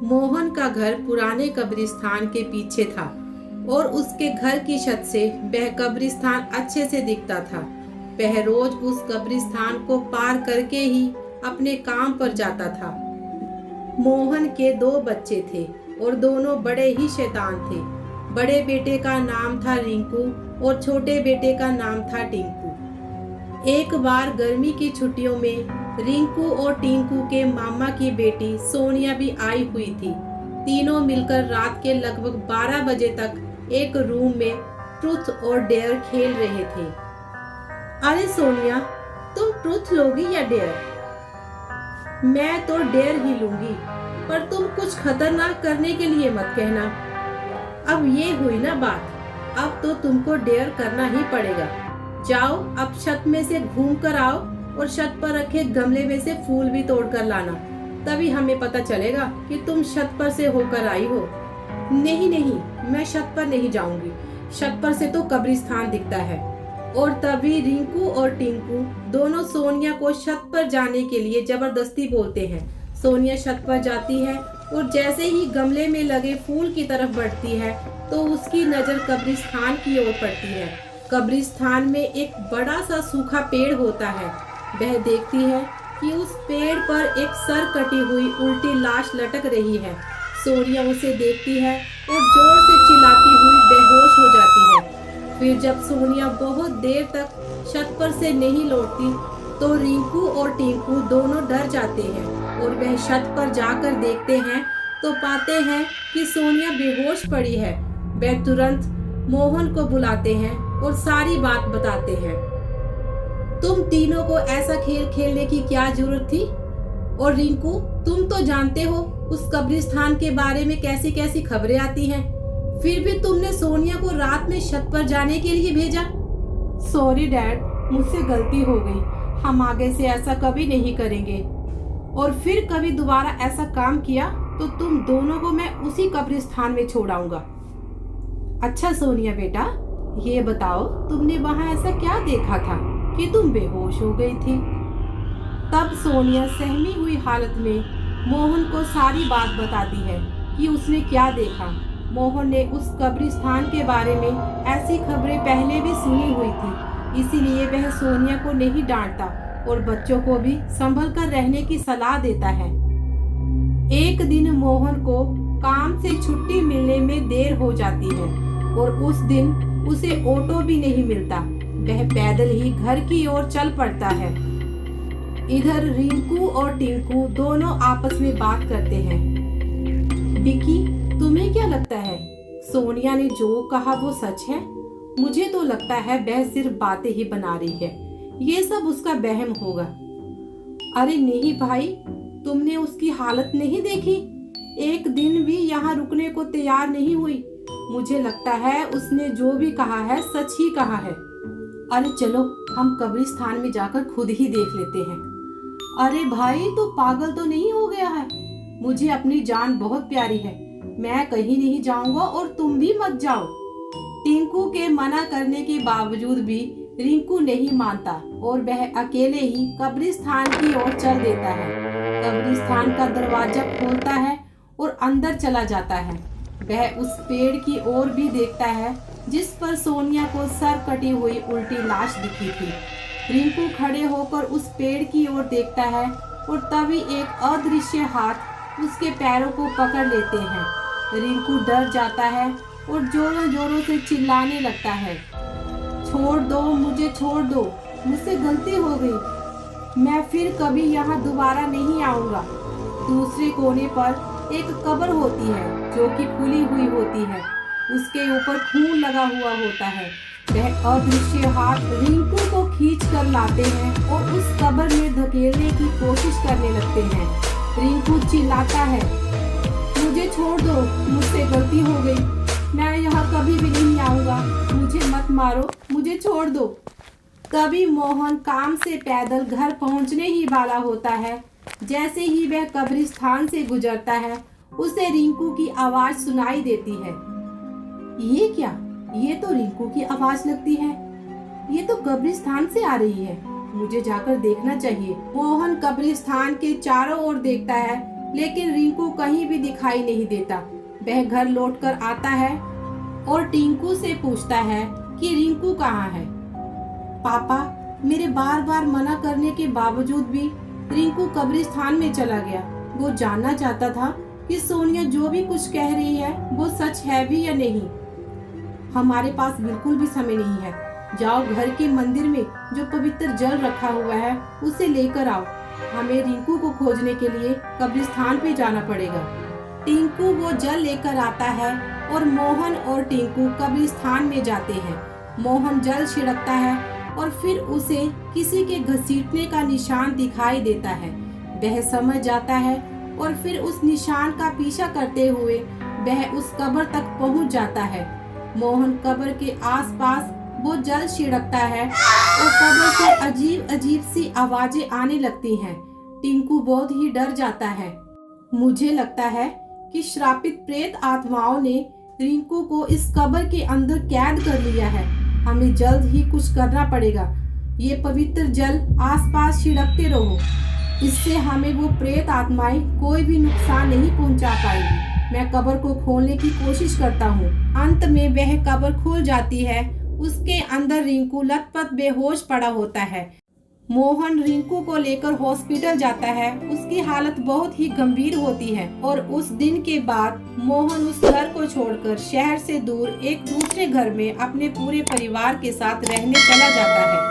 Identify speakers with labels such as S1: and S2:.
S1: मोहन का घर पुराने कब्रिस्तान के पीछे था और उसके घर की छत से वह कब्रिस्तान अच्छे से दिखता था। वह रोज उस कब्रिस्तान को पार करके ही अपने काम पर जाता था। मोहन के दो बच्चे थे और दोनों बड़े ही शैतान थे। बड़े बेटे का नाम था रिंकू और छोटे बेटे का नाम था टिंकू। एक बार गर्मी की छुट्टियों में रिंकू और टिंकू के मामा की बेटी सोनिया भी आई हुई थी। तीनों मिलकर रात के लगभग 12 बजे तक एक रूम में ट्रूथ और डेयर खेल रहे थे। अरे सोनिया, तुम ट्रूथ लोगी या डेयर? मैं तो डेयर ही लूंगी, पर तुम कुछ खतरनाक करने के लिए मत कहना। अब ये हुई ना बात, अब तो तुमको डेयर करना ही पड़ेगा। जाओ, अब छत में से घूम कर आओ और छत पर रखे गमले में से फूल भी तोड़ कर लाना, तभी हमें पता चलेगा कि तुम छत पर से होकर आई हो। नहीं नहीं, मैं छत पर नहीं जाऊंगी, छत पर से तो कब्रिस्तान दिखता है। और तभी रिंकू और टिंकू दोनों सोनिया को छत पर जाने के लिए जबरदस्ती बोलते हैं। सोनिया छत पर जाती है और जैसे ही गमले में लगे फूल की तरफ बढ़ती है तो उसकी नजर कब्रिस्तान की ओर पड़ती है। कब्रिस्तान में एक बड़ा सा सूखा पेड़ होता है। वह देखती है कि उस पेड़ पर एक सर कटी हुई उल्टी लाश लटक रही है। सोनिया उसे देखती है और जोर से चिल्लाती हुई बेहोश हो जाती है। फिर जब सोनिया बहुत देर तक छत पर से नहीं लौटती तो रिंकू और टिंकू दोनों डर जाते हैं और वह छत पर जाकर देखते हैं तो पाते हैं कि सोनिया बेहोश पड़ी है। वह तुरंत मोहन को बुलाते हैं और सारी बात बताते हैं। तुम तीनों को ऐसा खेल खेलने की क्या जरूरत थी? और रिंकू, तुम तो जानते हो उस कब्रिस्तान के बारे में कैसी कैसी खबरें आती हैं, फिर भी तुमने सोनिया को रात में छत पर जाने के लिए भेजा। सॉरी डैड, मुझसे गलती हो गई, हम आगे से ऐसा कभी नहीं करेंगे। और फिर कभी दोबारा ऐसा काम किया तो तुम दोनों को मैं उसी कब्रिस्तान में छोड़ आऊंगा। अच्छा सोनिया बेटा, ये बताओ तुमने वहां ऐसा क्या देखा था कि तुम बेहोश हो गई थी? तब सोनिया सहमी हुई हालत में मोहन को सारी बात बताती है कि उसने क्या देखा। मोहन ने उस कब्रिस्तान के बारे में ऐसी खबरें पहले भी सुनी हुई थी, इसीलिए वह सोनिया को नहीं डांटता और बच्चों को भी संभल कर रहने की सलाह देता है। एक दिन मोहन को काम से छुट्टी मिलने में देर हो जाती है और उस दिन उसे ऑटो भी नहीं मिलता। वह पैदल ही घर की ओर चल पड़ता है। इधर रिंकू और टिंकू दोनों आपस में बात करते हैं। विकी, तुम्हें क्या लगता है सोनिया ने जो कहा वो सच है? मुझे तो लगता है वह सिर्फ बातें ही बना रही है, ये सब उसका वहम होगा। अरे नहीं भाई, तुमने उसकी हालत नहीं देखी? एक दिन भी यहाँ रुकने को तैयार नहीं हुई। मुझे लगता है उसने जो भी कहा है सच ही कहा है। अरे चलो, हम कब्रिस्तान में जाकर खुद ही देख लेते हैं। अरे भाई, तू पागल तो नहीं हो गया है? मुझे अपनी जान बहुत प्यारी है, मैं कहीं नहीं जाऊंगा और तुम भी मत जाओ। टिंकू के मना करने के बावजूद भी रिंकू नहीं मानता और वह अकेले ही कब्रिस्तान की ओर चल देता है। कब्रिस्तान का दरवाजा खोलता है और अंदर चला जाता है। वह उस पेड़ की ओर भी देखता है जिस पर सोनिया को सर कटी हुई उल्टी लाश दिखी थी। रिंकू खड़े होकर उस पेड़ की ओर देखता है और तभी एक अदृश्य हाथ उसके पैरों को पकड़ लेते हैं। रिंकू डर जाता है और जोरों जोरों से चिल्लाने लगता है, छोड़ दो मुझे, छोड़ दो, मुझसे गलती हो गई, मैं फिर कभी यहाँ दोबारा नहीं आऊँगा। दूसरे कोने पर एक कब्र होती है जो कि खुली हुई होती है, उसके ऊपर खून लगा हुआ होता है। वह अदृश्य हाथ रिंकू को खींच कर लाते हैं और उस कब्र में धकेलने की कोशिश करने लगते हैं। रिंकू चिल्लाता है, मुझे छोड़ दो, मुझसे गलती हो गई, मैं यहाँ कभी भी नहीं आऊँगा, मुझे मत मारो, मुझे छोड़ दो। तभी मोहन काम से पैदल घर पहुँचने ही वाला होता है। जैसे ही वह कब्रिस्तान से गुजरता है उसे रिंकू की आवाज सुनाई देती है। ये क्या? ये तो रिंकू की आवाज लगती है, ये तो कब्रिस्तान से आ रही है, मुझे जाकर देखना चाहिए। मोहन कब्रिस्तान के चारों ओर देखता है लेकिन रिंकू कहीं भी दिखाई नहीं देता। वह घर लौटकर आता है और टिंकू से पूछता है कि रिंकू कहाँ है। पापा, मेरे बार बार मना करने के बावजूद भी रिंकू कब्रिस्तान में चला गया। वो जानना चाहता था कि सोनिया जो भी कुछ कह रही है वो सच है भी या नहीं। हमारे पास बिल्कुल भी समय नहीं है। जाओ, घर के मंदिर में जो पवित्र जल रखा हुआ है उसे लेकर आओ। हमें रिंकू को खोजने के लिए कब्रिस्तान पे जाना पड़ेगा। टिंकू वो जल लेकर आता है और मोहन और टिंकू कब्रिस्तान में जाते हैं। मोहन जल छिड़कता है और फिर उसे किसी के घसीटने का निशान दिखाई देता है। वह समझ जाता है और फिर उस निशान का पीछा करते हुए वह उस कब्र तक पहुंच जाता है। मोहन कब्र के आसपास वो जल छिड़कता है और कब्र से अजीब अजीब सी आवाजें आने लगती हैं। टिंकू बहुत ही डर जाता है। मुझे लगता है कि श्रापित प्रेत आत्माओं ने रिंकू को इस कब्र के अंदर कैद कर लिया है। हमें जल्द ही कुछ करना पड़ेगा। ये पवित्र जल आसपास छिड़कते रहो, इससे हमें वो प्रेत आत्माएं कोई भी नुकसान नहीं पहुंचा पाएगी। मैं कब्र को खोलने की कोशिश करता हूँ। अंत में वह कब्र खुल जाती है। उसके अंदर रिंकू लथपथ बेहोश पड़ा होता है। मोहन रिंकू को लेकर हॉस्पिटल जाता है। उसकी हालत बहुत ही गंभीर होती है और उस दिन के बाद मोहन उस घर को छोड़कर शहर से दूर एक दूसरे घर में अपने पूरे परिवार के साथ रहने चला जाता है।